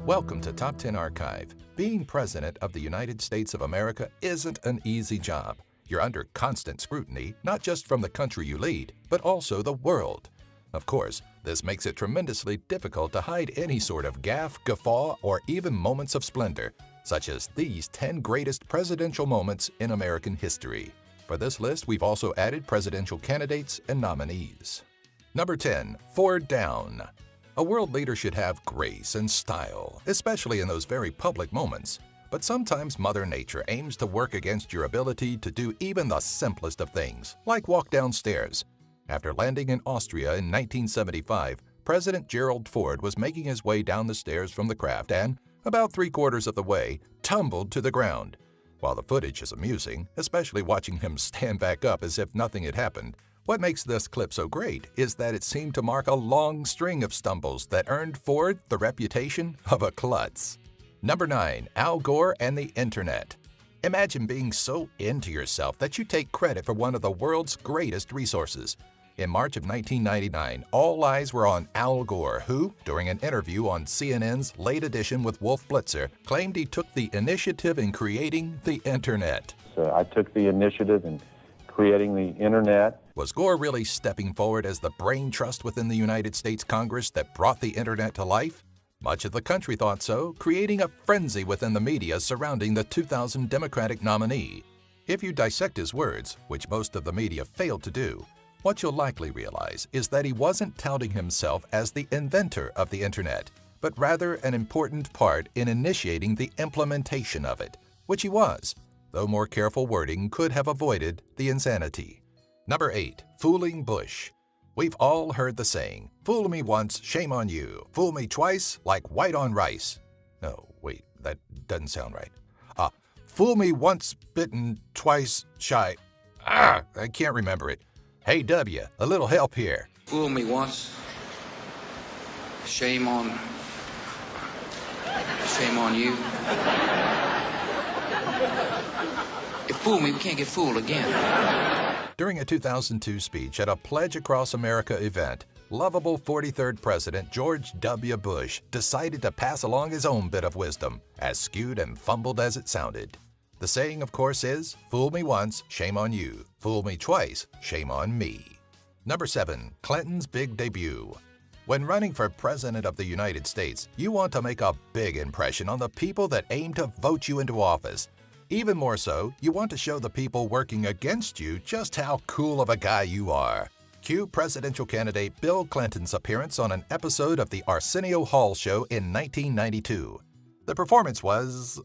Welcome to Top 10 Archive. Being President of the United States of America isn't an easy job. You're under constant scrutiny, not just from the country you lead, but also the world. Of course, this makes it tremendously difficult to hide any sort of gaffe, guffaw, or even moments of splendor, such as these 10 greatest presidential moments in American history. For this list, we've also added presidential candidates and nominees. Number 10, Ford Down. A world leader should have grace and style, especially in those very public moments. But sometimes Mother Nature aims to work against your ability to do even the simplest of things, like walk downstairs. After landing in Austria in 1975, President Gerald Ford was making his way down the stairs from the craft and, about 3/4 of the way, tumbled to the ground. While the footage is amusing, especially watching him stand back up as if nothing had happened, what makes this clip so great is that it seemed to mark a long string of stumbles that earned Ford the reputation of a klutz. Number 9, Al Gore and the Internet. Imagine being so into yourself that you take credit for one of the world's greatest resources. In March of 1999, all eyes were on Al Gore, who, during an interview on CNN's Late Edition with Wolf Blitzer, claimed he took the initiative in creating the Internet. So I took the initiative in creating the Internet. Was Gore really stepping forward as the brain trust within the United States Congress that brought the Internet to life? Much of the country thought so, creating a frenzy within the media surrounding the 2000 Democratic nominee. If you dissect his words, which most of the media failed to do, what you'll likely realize is that he wasn't touting himself as the inventor of the Internet, but rather an important part in initiating the implementation of it, which he was, though more careful wording could have avoided the insanity. Number 8, Fooling Bush. We've all heard the saying, fool me once, shame on you. Fool me twice, like white on rice. No, wait, that doesn't sound right. Fool me once, bitten, twice, shy. I can't remember it. Hey, W, a little help here. Fool me once, shame on you. You fool me, we can't get fooled again. During a 2002 speech at a Pledge Across America event, lovable 43rd President George W. Bush decided to pass along his own bit of wisdom, as skewed and fumbled as it sounded. The saying, of course, is, fool me once, shame on you. Fool me twice, shame on me. Number 7, Clinton's big debut. When running for President of the United States, you want to make a big impression on the people that aim to vote you into office. Even more so, you want to show the people working against you just how cool of a guy you are. Cue presidential candidate Bill Clinton's appearance on an episode of the Arsenio Hall Show in 1992. The performance was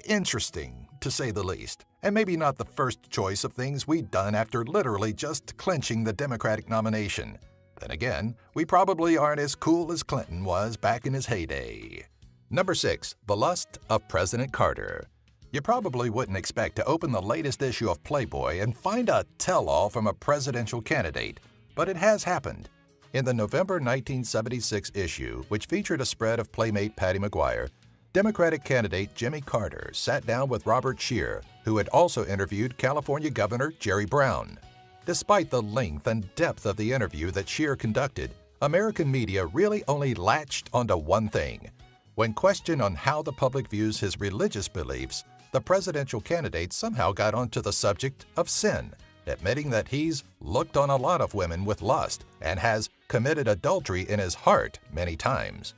interesting, to say the least, and maybe not the first choice of things we'd done after literally just clinching the Democratic nomination. Then again, we probably aren't as cool as Clinton was back in his heyday. Number 6, The Lust of President Carter. You probably wouldn't expect to open the latest issue of Playboy and find a tell-all from a presidential candidate, but it has happened. In the November 1976 issue, which featured a spread of Playmate Patty McGuire, Democratic candidate Jimmy Carter sat down with Robert Scheer, who had also interviewed California Governor Jerry Brown. Despite the length and depth of the interview that Scheer conducted, American media really only latched onto one thing. When questioned on how the public views his religious beliefs, the presidential candidate somehow got onto the subject of sin, admitting that he's looked on a lot of women with lust and has committed adultery in his heart many times.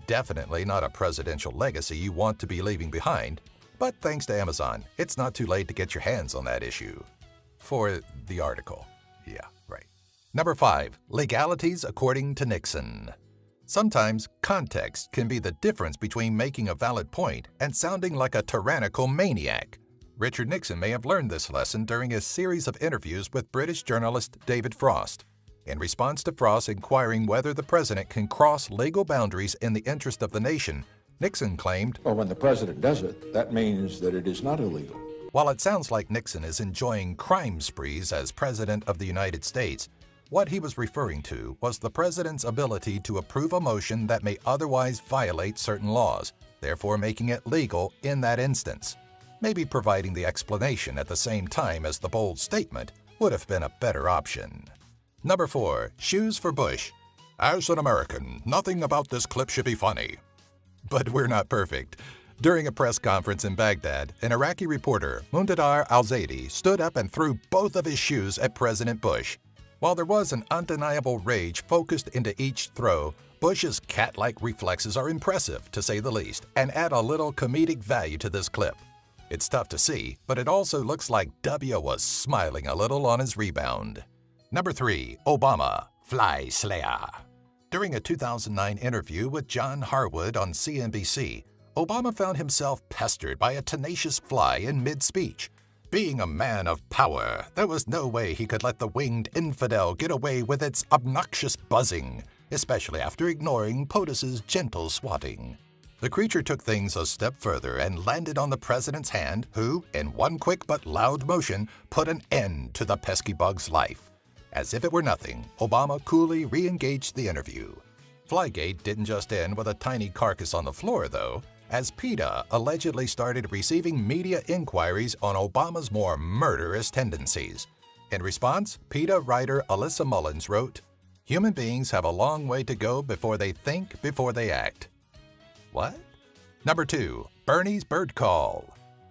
Definitely not a presidential legacy you want to be leaving behind, but thanks to Amazon, it's not too late to get your hands on that issue. For the article. Yeah, right. Number 5, Legalities according to Nixon. Sometimes context can be the difference between making a valid point and sounding like a tyrannical maniac. Richard Nixon may have learned this lesson during a series of interviews with British journalist David Frost. In response to Frost inquiring whether the president can cross legal boundaries in the interest of the nation, Nixon claimed, "Well, when the president does it, that means that it is not illegal." While it sounds like Nixon is enjoying crime sprees as President of the United States, what he was referring to was the president's ability to approve a motion that may otherwise violate certain laws, therefore making it legal in that instance. Maybe providing the explanation at the same time as the bold statement would have been a better option. Number 4, Shoes for Bush. As an American, nothing about this clip should be funny. But we're not perfect. During a press conference in Baghdad, an Iraqi reporter, Muntadar al-Zaidi, stood up and threw both of his shoes at President Bush. While there was an undeniable rage focused into each throw, Bush's cat-like reflexes are impressive, to say the least, and add a little comedic value to this clip. It's tough to see, but it also looks like W was smiling a little on his rebound. Number 3. Obama, Fly Slayer. During a 2009 interview with John Harwood on CNBC, Obama found himself pestered by a tenacious fly in mid-speech. Being a man of power, there was no way he could let the winged infidel get away with its obnoxious buzzing, especially after ignoring POTUS's gentle swatting. The creature took things a step further and landed on the president's hand, who, in one quick but loud motion, put an end to the pesky bug's life. As if it were nothing, Obama coolly re-engaged the interview. Flygate didn't just end with a tiny carcass on the floor, though, as PETA allegedly started receiving media inquiries on Obama's more murderous tendencies. In response, PETA writer Alyssa Mullins wrote, "Human beings have a long way to go before they think, before they act." What? Number 2. Bernie's Bird Call.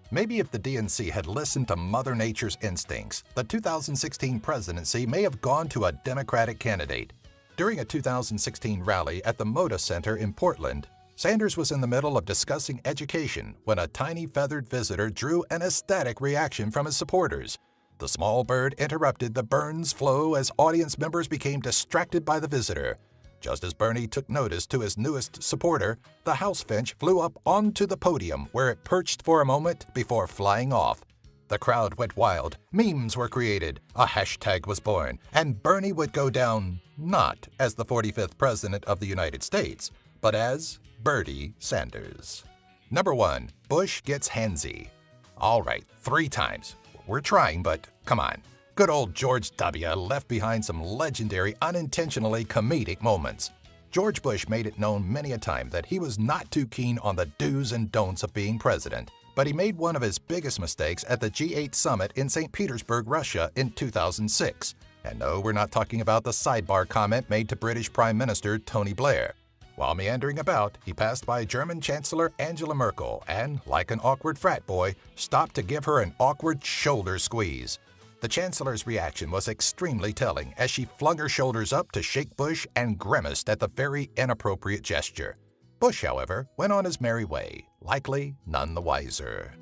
Maybe if the DNC had listened to Mother Nature's instincts, the 2016 presidency may have gone to a Democratic candidate. During a 2016 rally at the Moda Center in Portland, Sanders was in the middle of discussing education when a tiny feathered visitor drew an ecstatic reaction from his supporters. The small bird interrupted the Burns flow as audience members became distracted by the visitor. Just as Bernie took notice to his newest supporter, the house finch flew up onto the podium where it perched for a moment before flying off. The crowd went wild, memes were created, a hashtag was born, and Bernie would go down not as the 45th President of the United States, but as Bernie Sanders. Number 1. Bush gets handsy. All right, 3 times. We're trying, but come on. Good old George W. left behind some legendary, unintentionally comedic moments. George Bush made it known many a time that he was not too keen on the do's and don'ts of being president, but he made one of his biggest mistakes at the G8 summit in St. Petersburg, Russia in 2006. And no, we're not talking about the sidebar comment made to British Prime Minister Tony Blair. While meandering about, he passed by German Chancellor Angela Merkel and, like an awkward frat boy, stopped to give her an awkward shoulder squeeze. The Chancellor's reaction was extremely telling as she flung her shoulders up to shake Bush and grimaced at the very inappropriate gesture. Bush, however, went on his merry way, likely none the wiser.